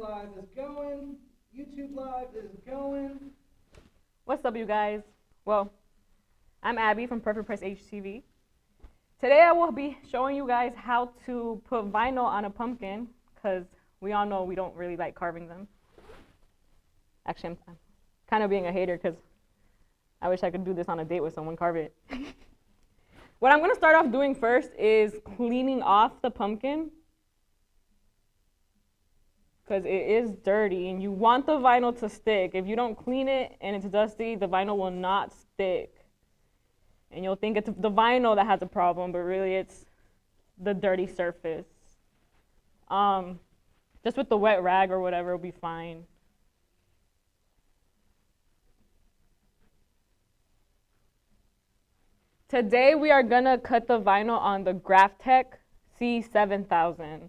Live is going. YouTube Live is going. What's up, you guys? Well, I'm Abby from PerfecPress HTV. Today I will be showing you guys how to put vinyl on a pumpkin, because we all know we don't really like carving them. Actually, I'm kind of being a hater because I wish I could do this on a date with someone, carve it. What I'm going to start off doing first is cleaning off the pumpkin, because it is dirty and you want the vinyl to stick. If you don't clean it and it's dusty, the vinyl will not stick. And you'll think it's the vinyl that has a problem, but really it's the dirty surface. Just with the wet rag or whatever, it'll be fine. Today we are gonna cut the vinyl on the Graphtec C7000.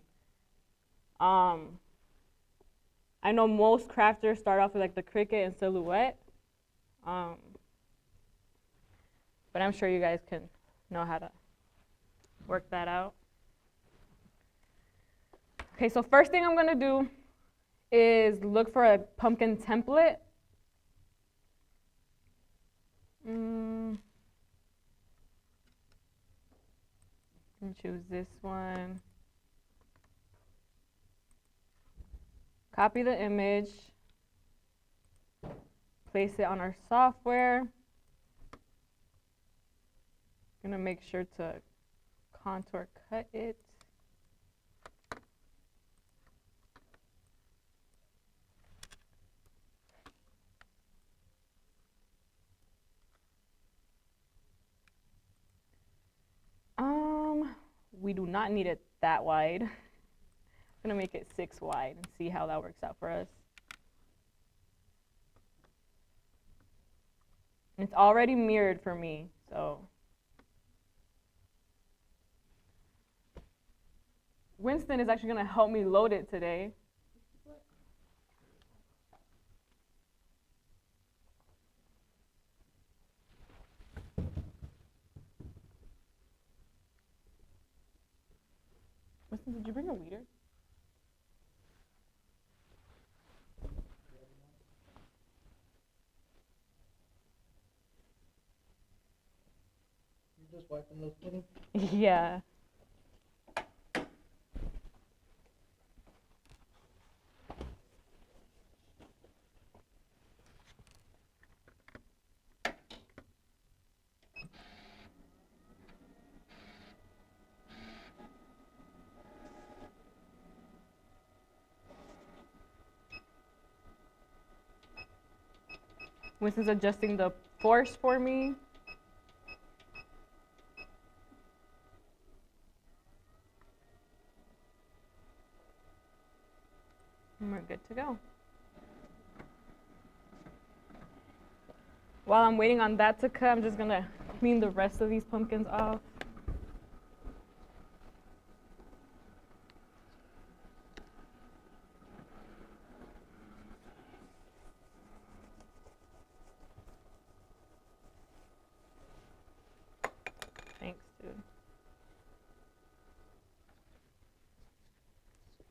I know most crafters start off with like the Cricut and Silhouette, but I'm sure you guys can know how to work that out. Okay, so first thing I'm gonna do is look for a pumpkin template. And choose this one. Copy the image, place it on our software. Gonna make sure to contour cut it. We do not need it that wide. I'm gonna make it 6 wide and see how that works out for us. It's already mirrored for me, so. Winston is actually gonna help me load it today. Winston, did you bring a weeder? You're just wiping those pudding? Yeah. Winston's adjusting the force for me. And we're good to go. While I'm waiting on that to cut, I'm just gonna clean the rest of these pumpkins off. Thanks, dude.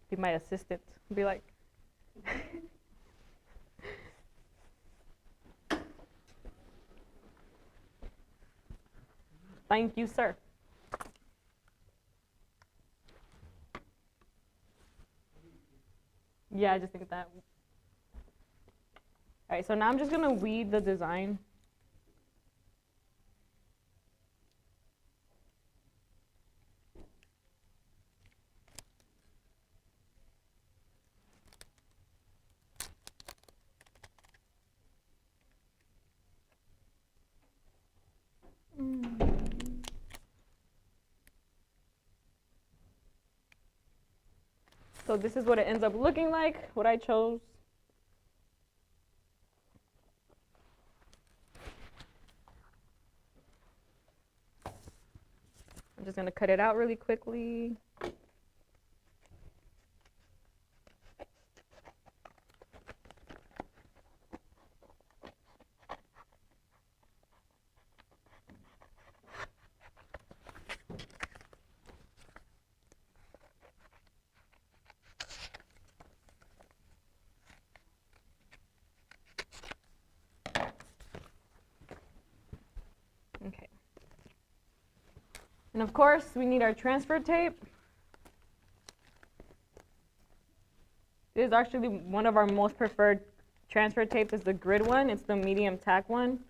Be my assistant. Be like, thank you, sir. Yeah, I just think that. All right, so now I'm just gonna weed the design. So this is what it ends up looking like, what I chose. I'm just gonna cut it out really quickly. Okay. And of course, we need our transfer tape. This is actually one of our most preferred transfer tapes is the grid one. It's the medium tack one.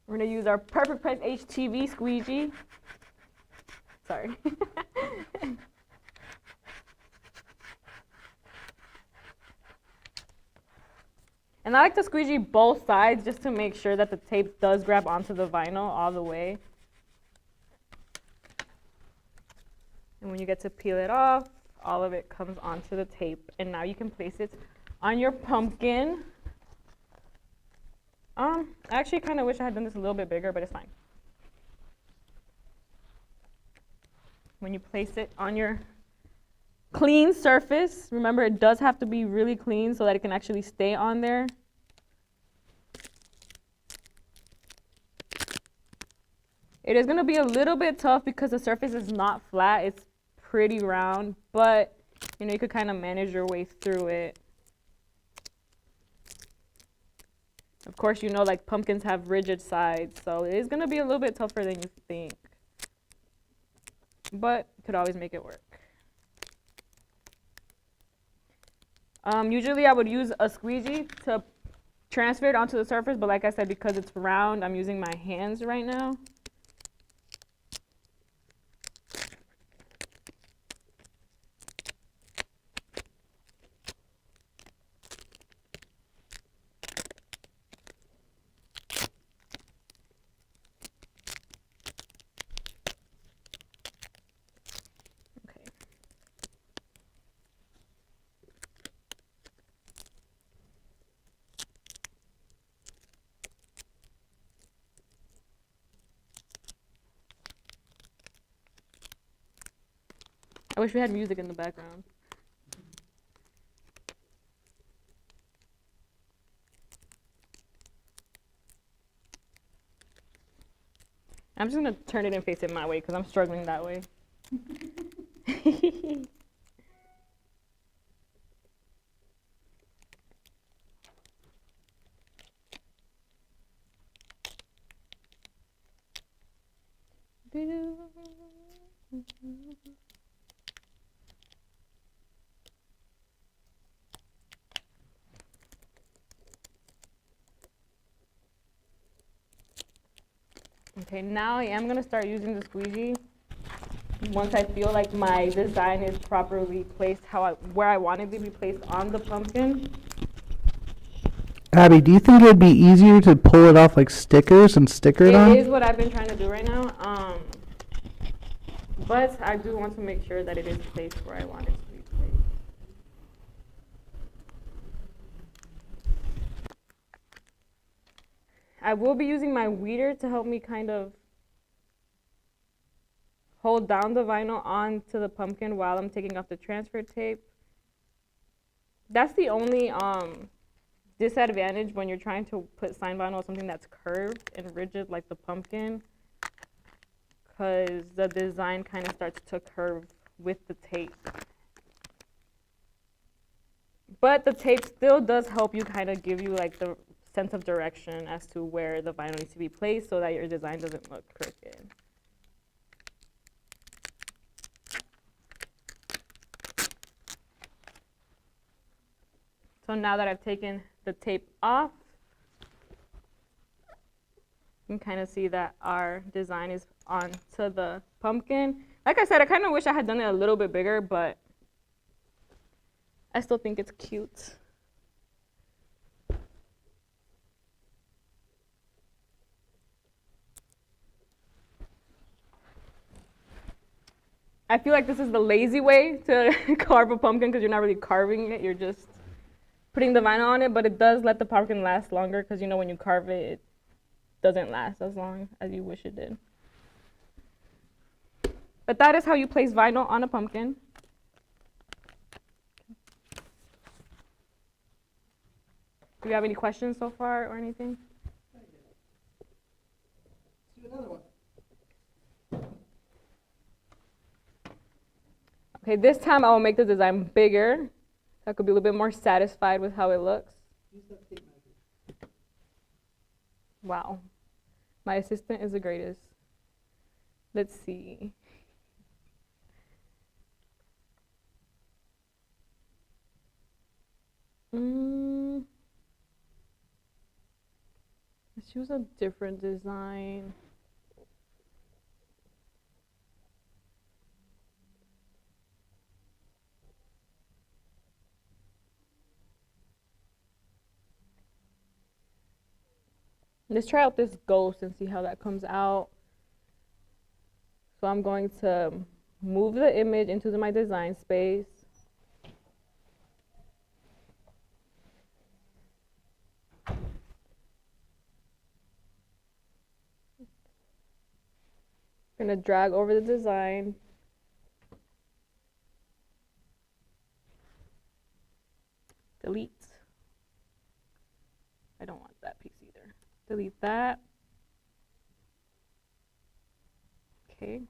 We're going to use our PerfecPress HTV squeegee. Sorry. And I like to squeegee both sides just to make sure that the tape does grab onto the vinyl all the way. And when you get to peel it off, all of it comes onto the tape. And now you can place it on your pumpkin. I actually kind of wish I had done this a little bit bigger, but it's fine. When you place it on your clean surface, remember it does have to be really clean so that it can actually stay on there. It is going to be a little bit tough because the surface is not flat, it's pretty round, but you know, you could kind of manage your way through it. Of course, you know, like pumpkins have rigid sides, so it is going to be a little bit tougher than you think. But you could always make it work. Usually I would use a squeegee to transfer it onto the surface, but like I said, because it's round, I'm using my hands right now. I wish we had music in the background. I'm just going to turn it and face it my way because I'm struggling that way. Okay, now I am going to start using the squeegee once I feel like my design is properly placed where I want it to be placed on the pumpkin. Abby, do you think it would be easier to pull it off like stickers and sticker it on? It is what I've been trying to do right now, but I do want to make sure that it is placed where I want it to be placed. I will be using my weeder to help me kind of hold down the vinyl onto the pumpkin while I'm taking off the transfer tape. That's the only disadvantage when you're trying to put sign vinyl on something that's curved and rigid like the pumpkin, because the design kind of starts to curve with the tape. But the tape still does help you kind of give you like the sense of direction as to where the vinyl needs to be placed so that your design doesn't look crooked. So now that I've taken the tape off, you can kind of see that our design is onto the pumpkin. Like I said, I kind of wish I had done it a little bit bigger, but I still think it's cute. I feel like this is the lazy way to carve a pumpkin because you're not really carving it, you're just putting the vinyl on it, but it does let the pumpkin last longer because you know when you carve it, it doesn't last as long as you wish it did. But that is how you place vinyl on a pumpkin. Do you have any questions so far or anything? Let's do another one. Okay, this time I will make the design bigger. So I could be a little bit more satisfied with how it looks. Use that tape measure. Wow. My assistant is the greatest. Let's see. Let's choose a different design. Let's try out this ghost and see how that comes out. So I'm going to move the image into my design space. I'm going to drag over the design. Delete. I don't want that piece either. Delete that. Okay.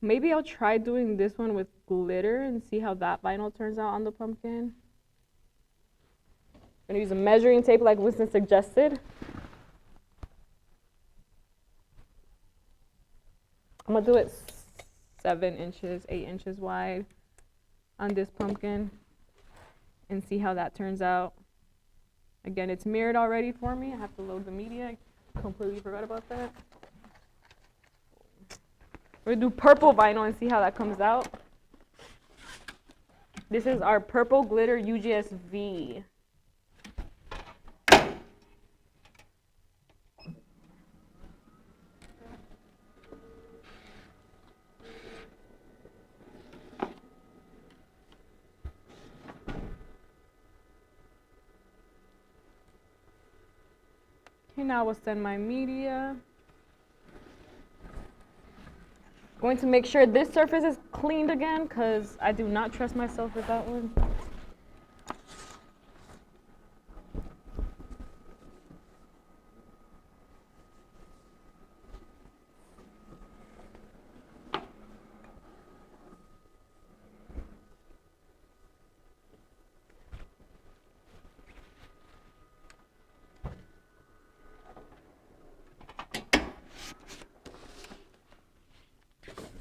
Maybe I'll try doing this one with glitter and see how that vinyl turns out on the pumpkin. I'm gonna use a measuring tape like Winston suggested. I'm gonna do it 7 inches, 8 inches wide on this pumpkin and see how that turns out. Again, it's mirrored already for me. I have to load the media. I completely forgot about that. We're gonna do purple vinyl and see how that comes out. This is our purple glitter UGSV. Okay, now we'll send my media. Going to make sure this surface is cleaned again because I do not trust myself with that one.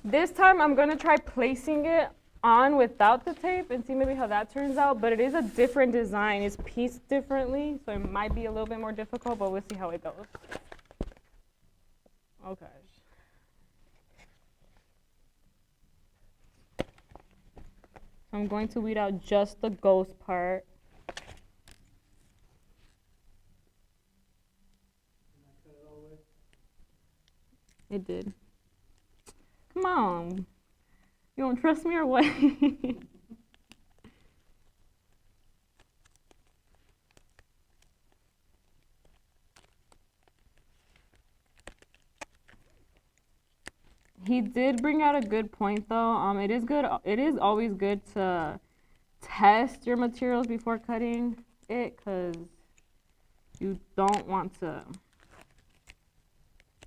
This time I'm gonna try placing it on without the tape and see maybe how that turns out, but it is a different design. It's pieced differently, so it might be a little bit more difficult, but we'll see how it goes. Oh gosh. I'm going to weed out just the ghost part. It did. Come on. You don't trust me or what? He did bring out a good point though. It is always good to test your materials before cutting it because you don't want to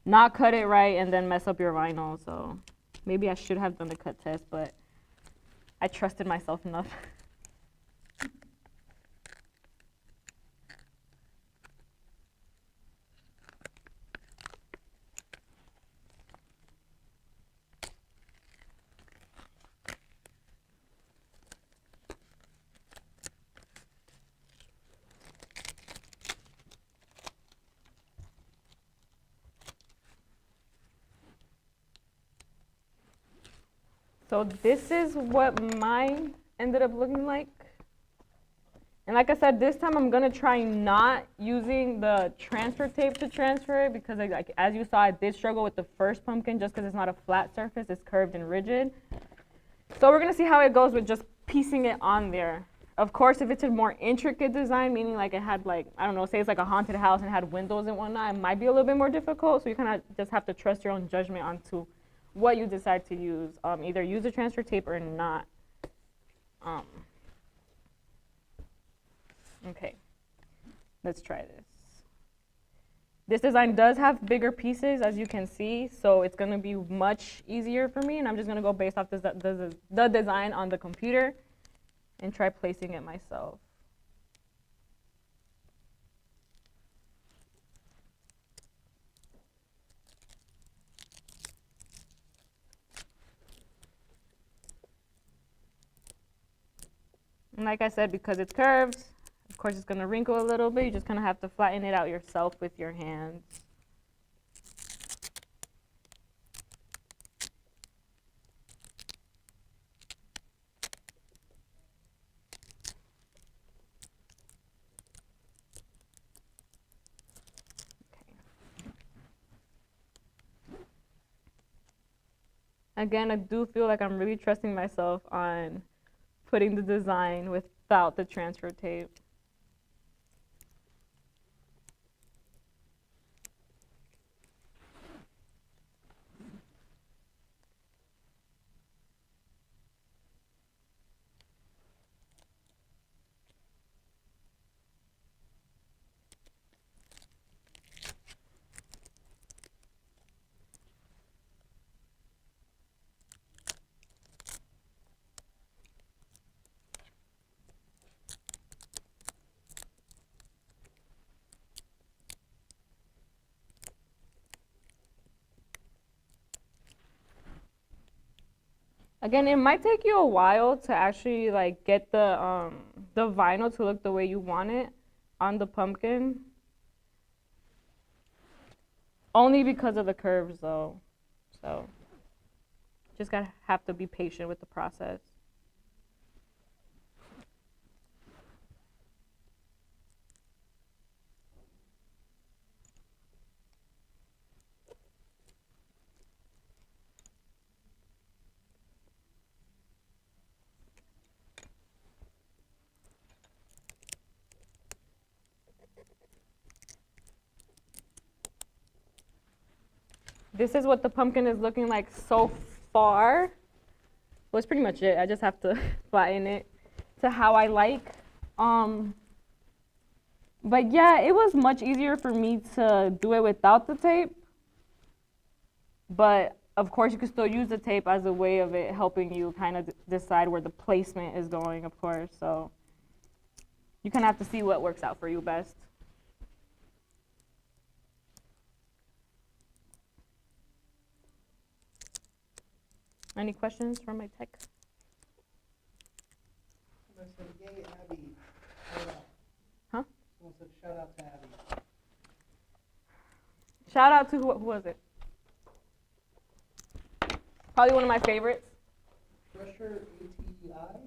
not cut it right and then mess up your vinyl. So maybe I should have done the cut test, but I trusted myself enough. So this is what mine ended up looking like. And like I said, this time I'm gonna try not using the transfer tape to transfer it because like as you saw, I did struggle with the first pumpkin just because it's not a flat surface, it's curved and rigid. So we're gonna see how it goes with just piecing it on there. Of course, if it's a more intricate design, meaning like it had like, I don't know, say it's like a haunted house and had windows and whatnot, it might be a little bit more difficult. So you kind of just have to trust your own judgment onto what you decide to use. Either use the transfer tape or not. Okay, let's try this. This design does have bigger pieces, as you can see, so it's going to be much easier for me, and I'm just going to go based off the design on the computer and try placing it myself. And like I said, because it's curved, of course it's going to wrinkle a little bit. You just kind of have to flatten it out yourself with your hands. Again, I do feel like I'm really trusting myself on putting the design without the transfer tape. Again, it might take you a while to actually like get the vinyl to look the way you want it on the pumpkin. Only because of the curves though. So just have to be patient with the process. This is what the pumpkin is looking like so far. Well, it's pretty much it. I just have to flatten it to how I like. But yeah, it was much easier for me to do it without the tape. But of course, you can still use the tape as a way of it helping you kind of decide where the placement is going, of course. So you kind of have to see what works out for you best. Any questions from my tech? Someone said, yay, Abbey. Shout out. Huh? Someone said, shout out to Abbey. Shout out to who was it? Probably one of my favorites. Crusher ATI?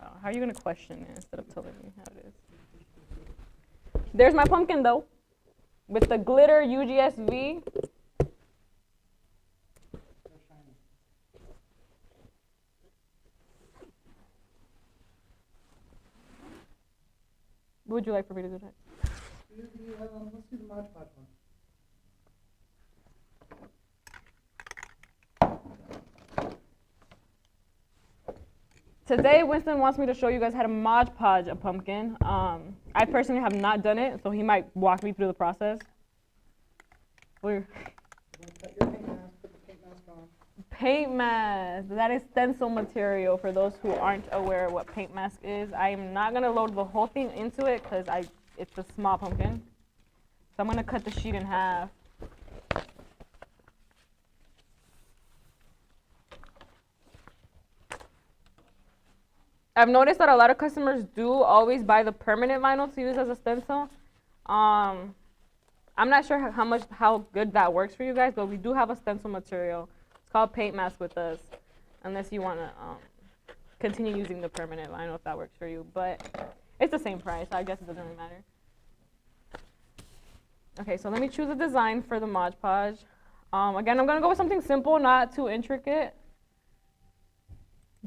Oh, how are you going to question it instead of telling me how it is? There's my pumpkin, though, with the glitter UGSV. What would you like for me to do next? Let's do the Mod Podge one. Today, Winston wants me to show you guys how to Mod Podge a pumpkin. I personally have not done it, so he might walk me through the process. Cut your paint mask, put the paint mask on. Paint mask. That is stencil material for those who aren't aware of what paint mask is. I am not going to load the whole thing into it because it's a small pumpkin. So I'm going to cut the sheet in half. I've noticed that a lot of customers do always buy the permanent vinyl to use as a stencil. I'm not sure how good that works for you guys, but we do have a stencil material. It's called paint mask with us, unless you want to continue using the permanent vinyl if that works for you. But it's the same price, so I guess it doesn't really matter. Okay, so let me choose a design for the Mod Podge. Again, I'm going to go with something simple, not too intricate,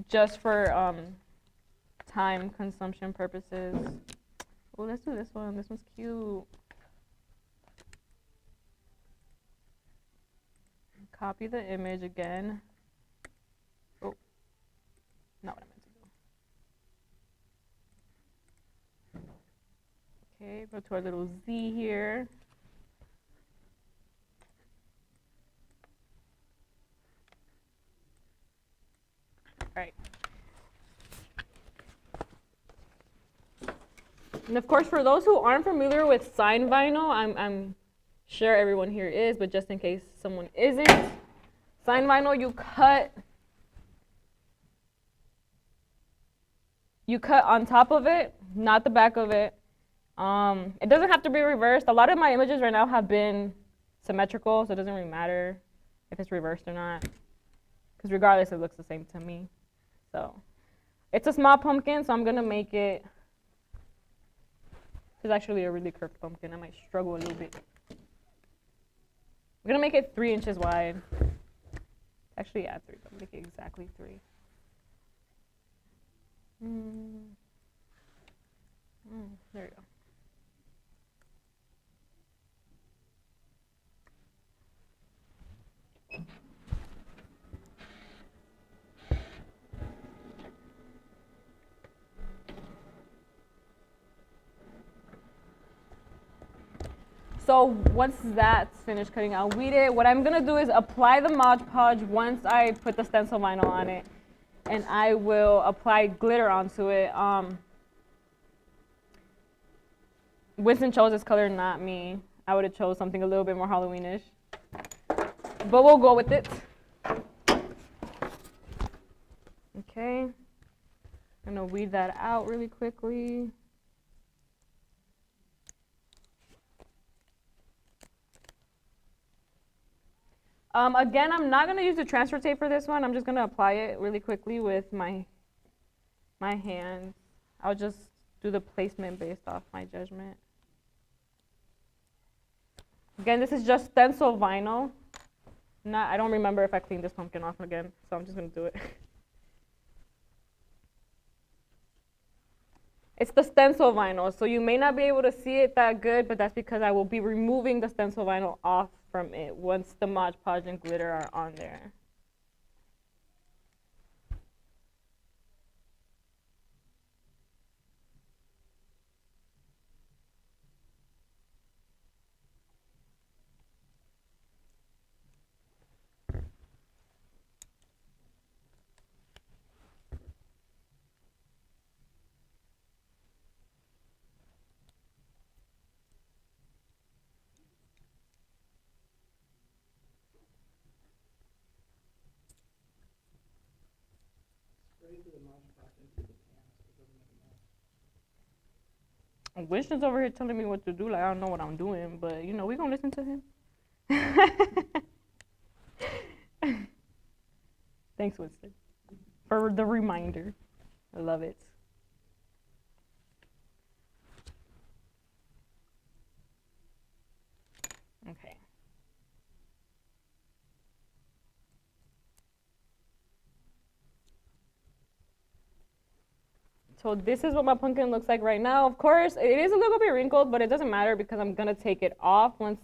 just for time consumption purposes. Oh, let's do this one. This one's cute. copy the image again. Oh, not what I meant to do. Okay, go to our little Z here. All right. And of course, for those who aren't familiar with sign vinyl, I'm sure everyone here is, but just in case someone isn't, sign vinyl, you cut on top of it, not the back of it. It doesn't have to be reversed. A lot of my images right now have been symmetrical, so it doesn't really matter if it's reversed or not, because regardless, it looks the same to me. So it's a small pumpkin, so I'm gonna make it. It's actually a really curved pumpkin. I might struggle a little bit. We're gonna make it 3 inches wide. Actually, yeah, 3, but make it exactly 3. There you go. So once that's finished cutting, I'll weed it. What I'm gonna do is apply the Mod Podge once I put the stencil vinyl on it, and I will apply glitter onto it. Winston chose this color, not me. I would have chose something a little bit more Halloweenish, but we'll go with it. Okay, I'm gonna weed that out really quickly. Again, I'm not gonna use the transfer tape for this one. I'm just gonna apply it really quickly with my hands. I'll just do the placement based off my judgment. Again, this is just stencil vinyl. I don't remember if I cleaned this pumpkin off again, so I'm just gonna do it. It's the stencil vinyl, so you may not be able to see it that good, but that's because I will be removing the stencil vinyl off from it once the Mod Podge and glitter are on there. Winston's over here telling me what to do, like I don't know what I'm doing, but you know, we're gonna listen to him. Thanks, Winston, for the reminder. I love it. Okay. So this is what my pumpkin looks like right now. Of course, it is a little bit wrinkled, but it doesn't matter because I'm gonna take it off once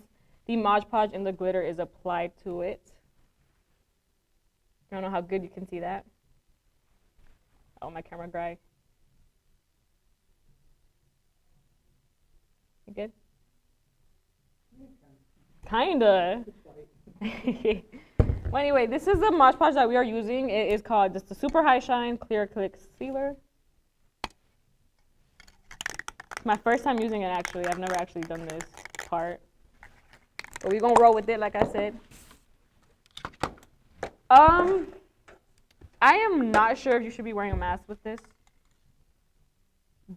the Mod Podge and the glitter is applied to it. I don't know how good you can see that. Oh, my camera dry. You good? Kinda. Well, anyway, this is the Mod Podge that we are using. It is called just the Super High Shine Clear Click Sealer. My first time using it, actually. I've never actually done this part. But we're gonna roll with it, like I said. I am not sure if you should be wearing a mask with this,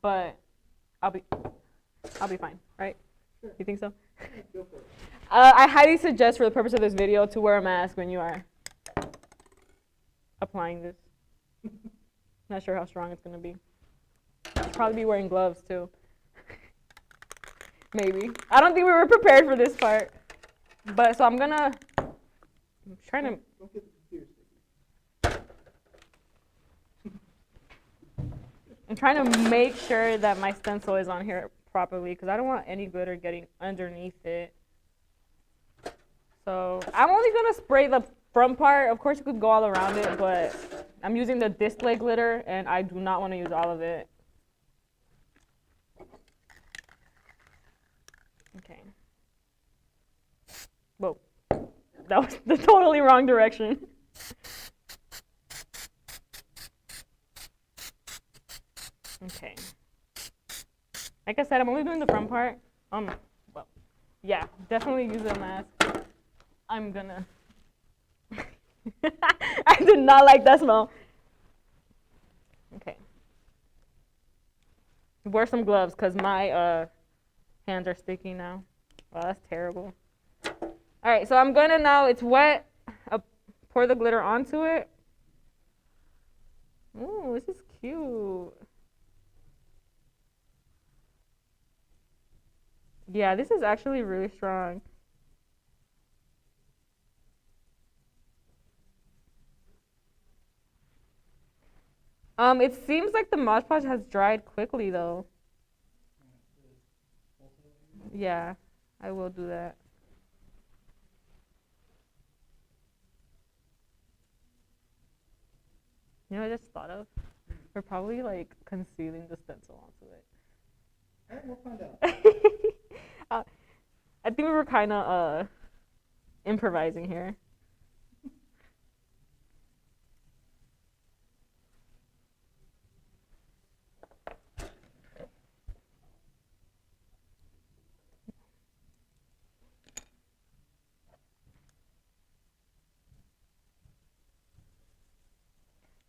but I'll be fine, right? Sure. You think so? Go for it. I highly suggest, for the purpose of this video, to wear a mask when you are applying this. Not sure how strong it's gonna be. I'll probably be wearing gloves too. Maybe. I don't think we were prepared for this part. But so I'm trying to. I'm trying to make sure that my stencil is on here properly because I don't want any glitter getting underneath it. So I'm only gonna spray the front part. Of course, you could go all around it, but I'm using the display glitter, and I do not want to use all of it. Okay. Whoa, that was the totally wrong direction. Okay. Like I said, I'm only doing the front part. Well, yeah, definitely use a mask. I'm gonna. I did not like that smell. Okay. Wear some gloves because my hands are sticky now. Wow, that's terrible. All right, so I'm gonna now, it's wet, pour the glitter onto it. Ooh, this is cute. Yeah, this is actually really strong. It seems like the Mod Podge has dried quickly though. Yeah, I will do that. You know what I just thought of? We're probably like concealing the stencil onto it. Alright, we'll find out. I think we were kind of improvising here.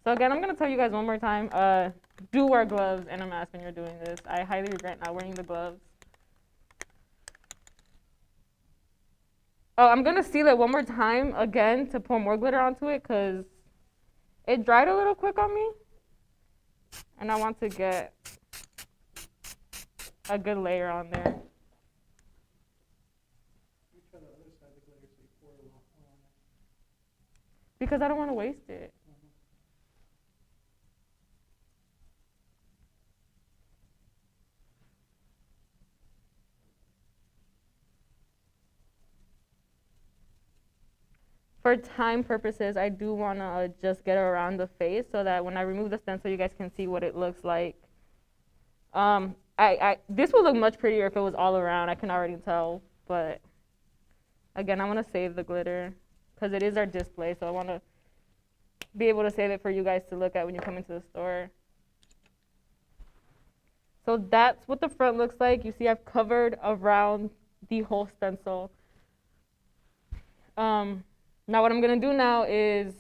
So again, I'm gonna tell you guys one more time, do wear gloves and a mask when you're doing this. I highly regret not wearing the gloves. Oh, I'm gonna seal it one more time again to pour more glitter onto it because it dried a little quick on me. And I want to get a good layer on there. You try the other side of the glitter so you pour it along there. Because I don't want to waste it. For time purposes, I do want to just get around the face so that when I remove the stencil, you guys can see what it looks like. This would look much prettier if it was all around. I can already tell, but again, I want to save the glitter because it is our display, so I want to be able to save it for you guys to look at when you come into the store. So that's what the front looks like. You see I've covered around the whole stencil. Now what I'm going to do now is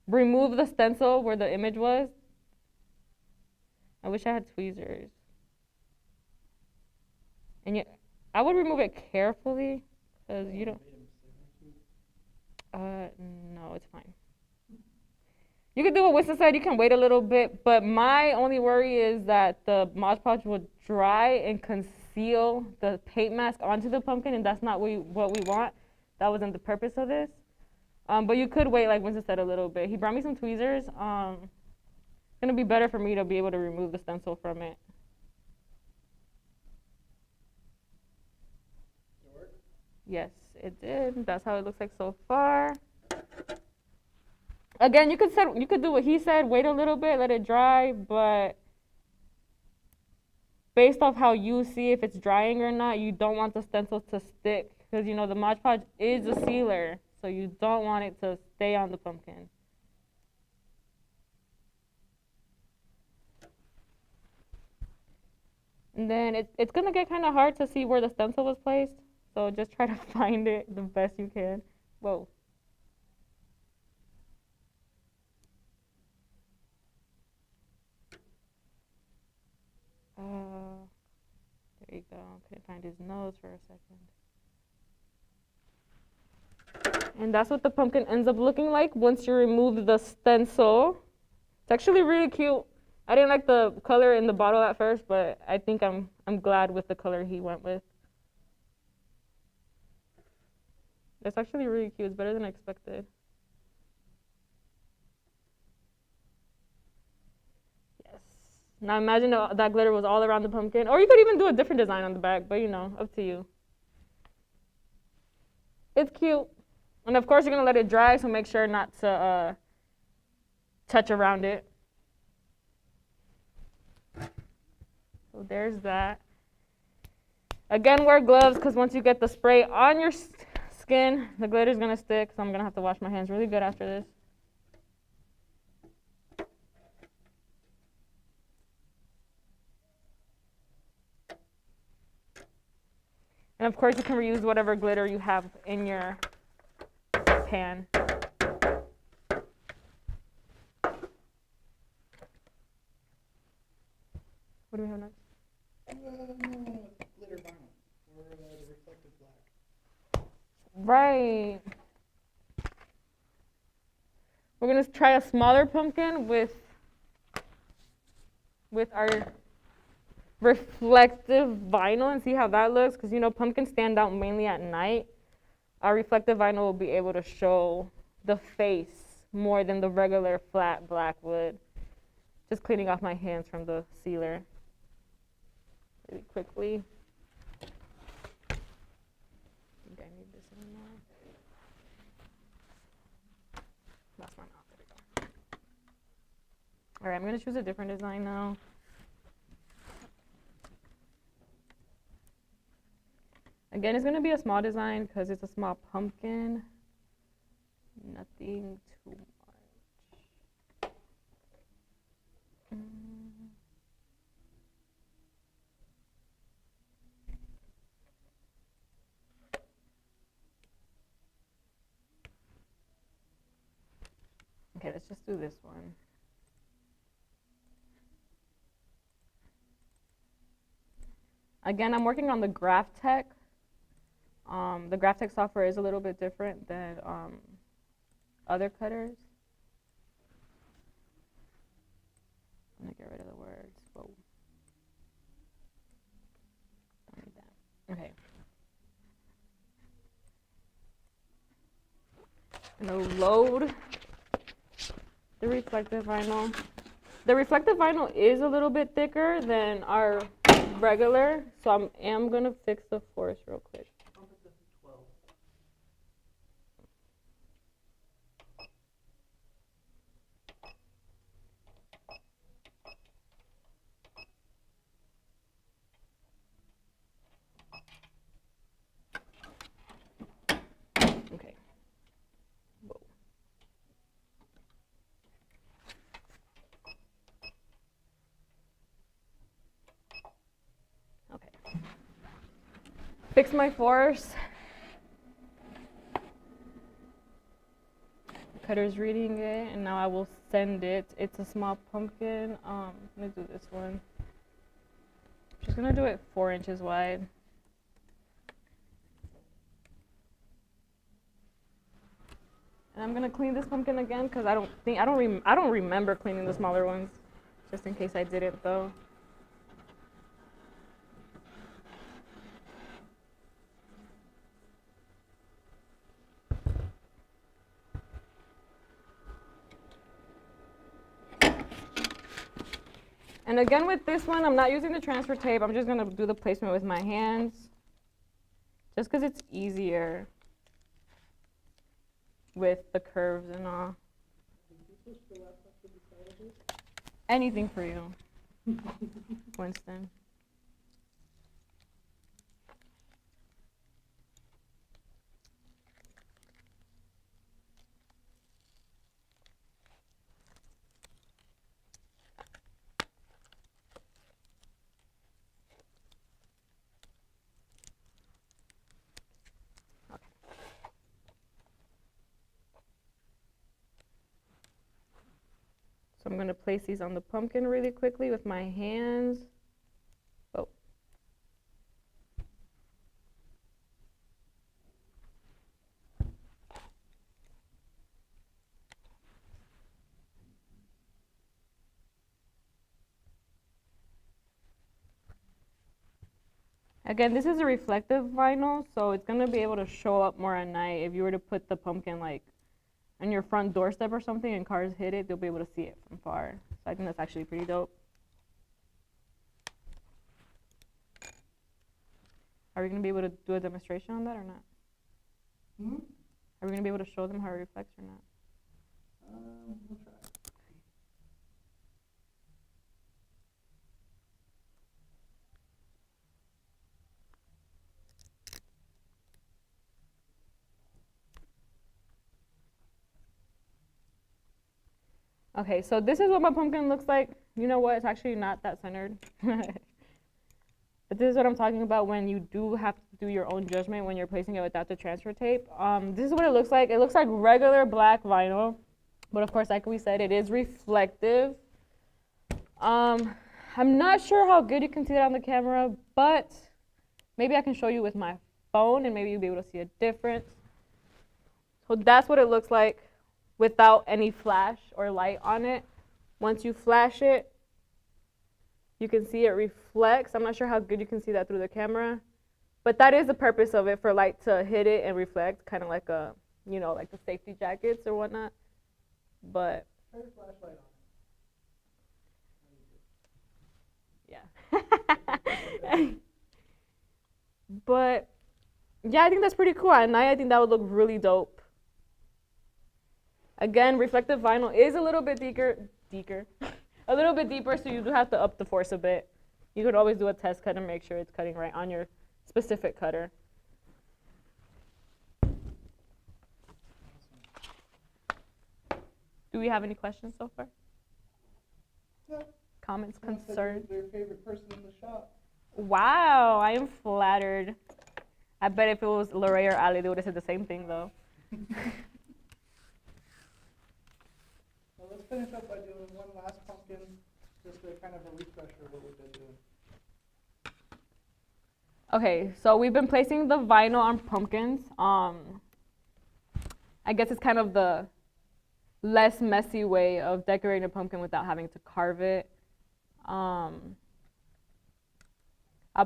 remove the stencil where the image was. I wish I had tweezers. And yet, I would remove it carefully because you don't. No, it's fine. You can do what Winston said, you can wait a little bit, but my only worry is that the Mod Podge would dry and conceal the paint mask onto the pumpkin, and that's not what we want. That wasn't the purpose of this. But you could wait, like Winston said, a little bit. He brought me some tweezers. It's gonna be better for me to be able to remove the stencil from it. Did it work? Yes, it did. That's how it looks like so far. Again, you could do what he said, wait a little bit, let it dry, but based off how you see if it's drying or not, you don't want the stencil to stick because you know the Mod Podge is a sealer, so you don't want it to stay on the pumpkin. And then it's gonna get kind of hard to see where the stencil was placed, so just try to find it the best you can. Whoa. There you go. Couldn't find his nose for a second. And that's what the pumpkin ends up looking like once you remove the stencil. It's actually really cute. I didn't like the color in the bottle at first, but I think I'm glad with the color he went with. It's actually really cute. It's better than I expected. Yes. Now imagine that glitter was all around the pumpkin. Or you could even do a different design on the back, but you know, up to you. It's cute. And of course, you're going to let it dry, so make sure not to touch around it. So there's that. Again, wear gloves because once you get the spray on your skin, the glitter is going to stick. So I'm going to have to wash my hands really good after this. And of course, you can reuse whatever glitter you have in your pan. What do we have next? No, glitter vinyl, or the reflective black. Right. We're gonna try a smaller pumpkin with our reflective vinyl and see how that looks, because you know pumpkins stand out mainly at night. Our reflective vinyl will be able to show the face more than the regular flat black would. Just cleaning off my hands from the sealer really quickly. I think I need this anymore. That's my mouth. There we go. All right, I'm gonna choose a different design now. Again, it's gonna be a small design because it's a small pumpkin. Nothing too much. Okay, let's just do this one. Again, I'm working on the GraphTech. The GraphTech software is a little bit different than other cutters. I'm gonna get rid of the words. Whoa. Don't need that. Okay. I'm gonna load the reflective vinyl. The reflective vinyl is a little bit thicker than our regular, so I am gonna fix the force real quick. Okay. Whoa. Okay. Fix my force. The cutter's reading it, and now I will send it. It's a small pumpkin. I'm gonna do this one. Just gonna do it 4 inches wide. And I'm gonna clean this pumpkin again because I don't remember cleaning the smaller ones. Just in case I didn't though. And again with this one, I'm not using the transfer tape. I'm just gonna do the placement with my hands. Just because it's easier with the curves and all. Anything for you, Winston. So I'm going to place these on the pumpkin really quickly with my hands. Oh. Again, this is a reflective vinyl, so it's going to be able to show up more at night. If you were to put the pumpkin like on your front doorstep or something and cars hit it, they'll be able to see it from far. So I think that's actually pretty dope. Are we going to be able to do a demonstration on that or not? Hmm? Are we gonna be able to show them how it reflects or not? We'll try. Okay, so this is what my pumpkin looks like. You know what? It's actually not that centered. But this is what I'm talking about when you do have to do your own judgment when you're placing it without the transfer tape. This is what it looks like. It looks like regular black vinyl, but of course, like we said, it is reflective. I'm not sure how good you can see that on the camera, but maybe I can show you with my phone and maybe you'll be able to see a difference. So that's what it looks like without any flash or light on it. Once you flash it, you can see it reflects. I'm not sure how good you can see that through the camera, but that is the purpose of it, for light to hit it and reflect, kind of like a, you know, like the safety jackets or whatnot. But Turn your flashlight on. yeah. But yeah, I think that's pretty cool. At night, I think that would look really dope. Again, reflective vinyl is a little bit a little bit deeper, so you do have to up the force a bit. You could always do a test cut and make sure it's cutting right on your specific cutter. Do we have any questions so far? Yeah. Comments, Someone said concerns? you're their favorite person in the shop. Wow, I am flattered. I bet if it was Lorraine or Ali, they would have said the same thing, though. Well, let's finish up by doing one last pumpkin, just a kind of a refresher of what we've been doing. Okay, so we've been placing the vinyl on pumpkins. I guess it's kind of the less messy way of decorating a pumpkin without having to carve it. I'll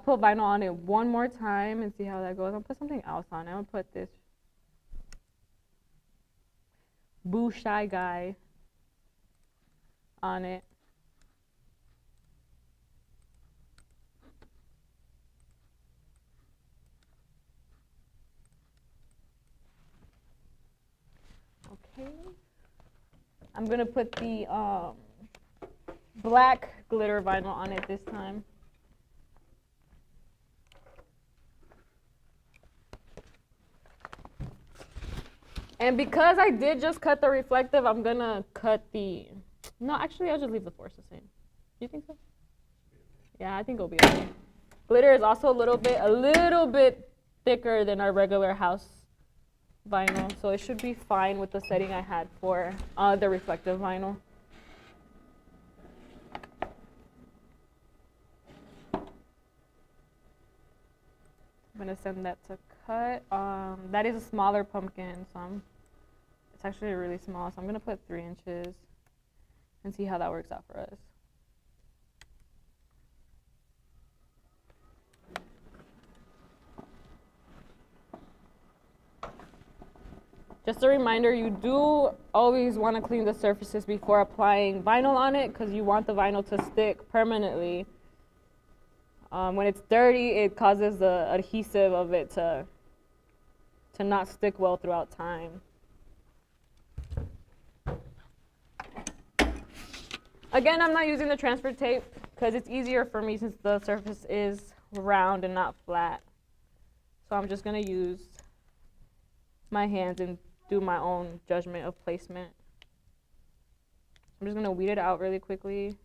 put vinyl on it one more time and see how that goes. I'll put something else on it. I'll put this Boo Shy Guy on it. Okay. I'm gonna put the black glitter vinyl on it this time. And because I did just cut the reflective, I'm gonna cut the, no, actually I'll just leave the force the same. Do you think so? Yeah, I think it'll be okay. Glitter is also a little bit thicker than our regular house vinyl, so it should be fine with the setting I had for the reflective vinyl. I'm gonna send that to cut. That is a smaller pumpkin, so it's actually really small, so I'm gonna put 3 inches and see how that works out for us. Just a reminder, you do always want to clean the surfaces before applying vinyl on it, because you want the vinyl to stick permanently. When it's dirty, it causes the adhesive of it to not stick well throughout time. Again, I'm not using the transfer tape because it's easier for me since the surface is round and not flat. So I'm just going to use my hands and do my own judgment of placement. I'm just going to weed it out really quickly.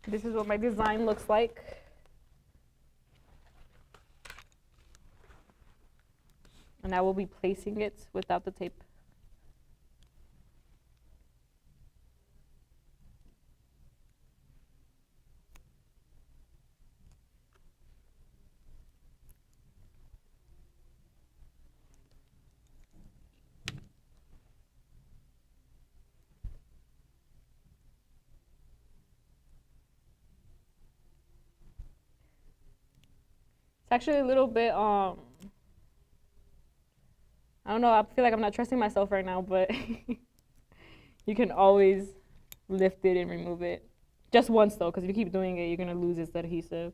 This is what my design looks like. And I will be placing it without the tape. It's actually a little bit, I I don't know, I feel like I'm not trusting myself right now, but you can always lift it and remove it. Just once though, because if you keep doing it, you're gonna lose its adhesive.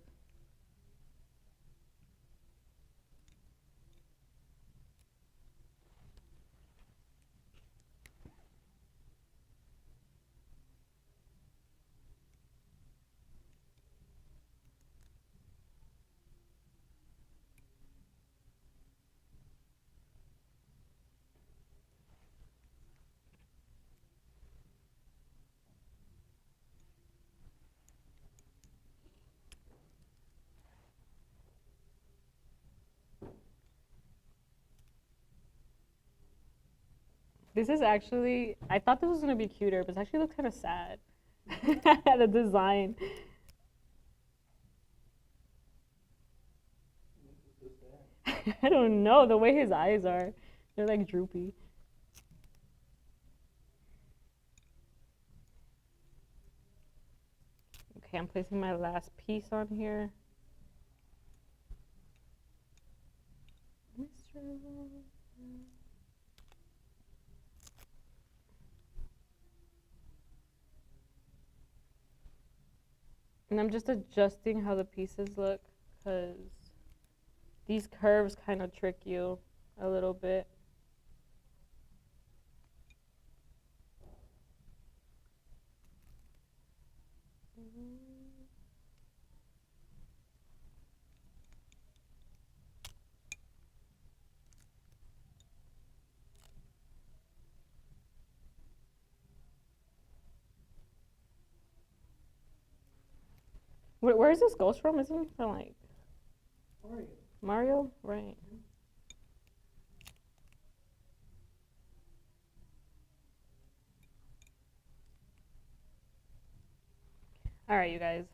This is actually, I thought this was gonna be cuter, but it actually looks kind of sad. The design. I don't know, the way his eyes are, they're like droopy. Okay, I'm placing my last piece on here. And I'm just adjusting how the pieces look, because these curves kind of trick you a little bit. Where is this ghost from? Isn't it from like Mario? Right. All right, you guys.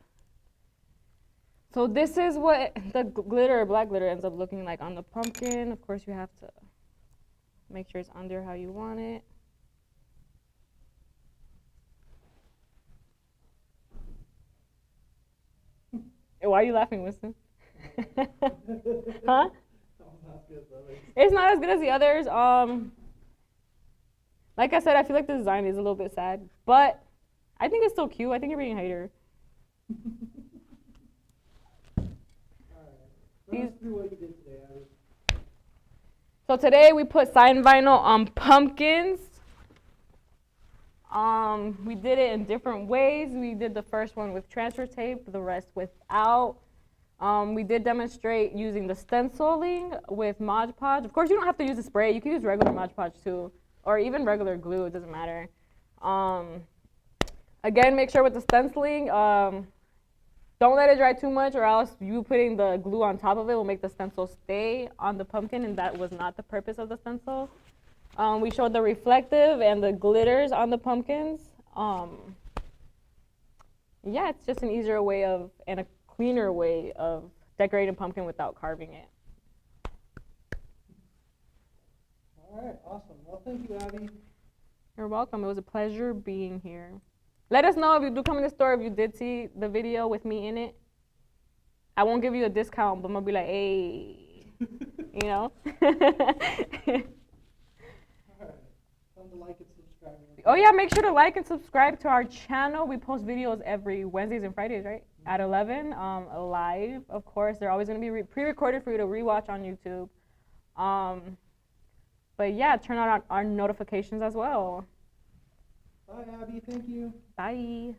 So this is what the glitter, black glitter, ends up looking like on the pumpkin. Of course, you have to make sure it's under how you want it. Why are you laughing, Winston? Huh? It's not as good as the others. Like I said, I feel like the design is a little bit sad, but I think it's still cute. I think you're being a hater. So today we put sign vinyl on pumpkins. We did it in different ways. We did the first one with transfer tape, the rest without. We did demonstrate using the stenciling with Mod Podge. Of course, you don't have to use a spray. You can use regular Mod Podge too, or even regular glue. It doesn't matter. Again, make sure with the stenciling, don't let it dry too much, or else you putting the glue on top of it will make the stencil stay on the pumpkin, and that was not the purpose of the stencil. We showed the reflective and the glitters on the pumpkins. Yeah, it's just an easier way of, and a cleaner way of decorating a pumpkin without carving it. All right, awesome. Well, thank you, Abby. You're welcome. It was a pleasure being here. Let us know if you do come in the store, if you did see the video with me in it. I won't give you a discount, but I'm going to be like, hey, you know? To like and subscribe. Oh yeah, make sure to like and subscribe to our channel. We post videos every Wednesdays and Fridays, right? At 11, live, of course. They're always going to be pre-recorded for you to rewatch on YouTube. But yeah, turn on our notifications as well. Bye, Abby. Thank you. Bye.